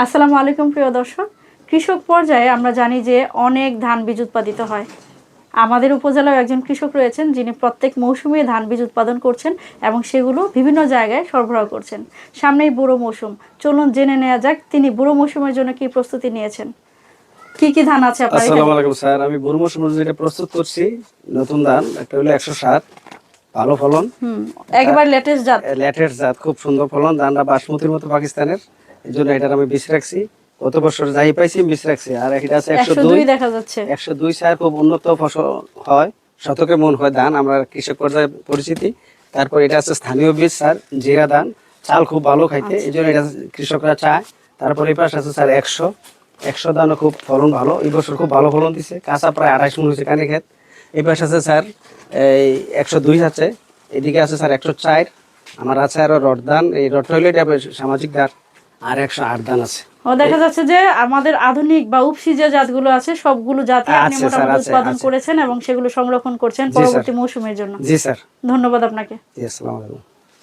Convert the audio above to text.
আসসালামু আলাইকুম প্রিয় দর্শক। কৃষক পর্যায়ে আমরা জানি যে অনেক ধান বীজ উৎপাদিত হয়। আমাদের উপজেলায় একজন কৃষক রয়েছেন যিনি প্রত্যেক মৌসুমে ধান বীজ উৎপাদন করছেন এবং সেগুলো বিভিন্ন জায়গায় সরবরাহ করছেন। সামনেই বুড়ো মৌসুম, চলুন জেনে নেওয়া যাক তিনি বুড়ো মৌসুমের জন্য কি প্রস্তুতি নিয়েছেন। কি কি ধান আছে আপনার এখানে? আসসালামু আলাইকুম স্যার, আমি বুড়ো মৌসুমের যেটা প্রস্তুত করছি নতুন ধান, একটা হলো 107 ভালো ফলন, একেবারে লেটেস্ট জাত। লেটেস্ট জাত, খুব সুন্দর ফলন। ধানটা বাসমতির মতো পাকিস্তানের, এই জন্য এটার আমি বীজ রাখছি। গত বছর যাই পাইছি বীজ রাখছি। আর এটা আছে 102 দেখা যাচ্ছে। 102 স্যার, খুব উন্নত ফসল হয়, শতকে মন হয় ধান, আমরা কৃষক পর্যায়ে পরিচিতি। তারপর এটা আছে স্থানীয় বীজ স্যার, জিরা ধান, চাল খুব ভালো খাইতে, এই জন্য এটা কৃষকরা চায়। তারপর এই পাশে আছে স্যার 100 ধানও খুব ফলন ভালো, এই বছর খুব ভালো ফলন দিছে, কাঁচা প্রায় 28 মণ হয়েছে কানি ক্ষেত। এই পাশে আছে স্যার এই 102 আছে, এদিকে আছে স্যার 104, আমার আছে আরো রড ধান, এই রডটা হইলে এটা সামাজিক ধান, আর 108 ধান আছে। দেখা যাচ্ছে যে আমাদের আধুনিক বা উপসি যে জাতগুলো আছে সবগুলো জাতই আপনি আছে স্যার, মোটামুটি আছে, উৎপাদন আছে। করেছেন এবং সেগুলো সংরক্ষণ করছেন জি স্যার। পরবর্তী মৌসুমের জন্য। জি স্যার। ধন্যবাদ আপনাকে। জি, আসসালামু আলাইকুম।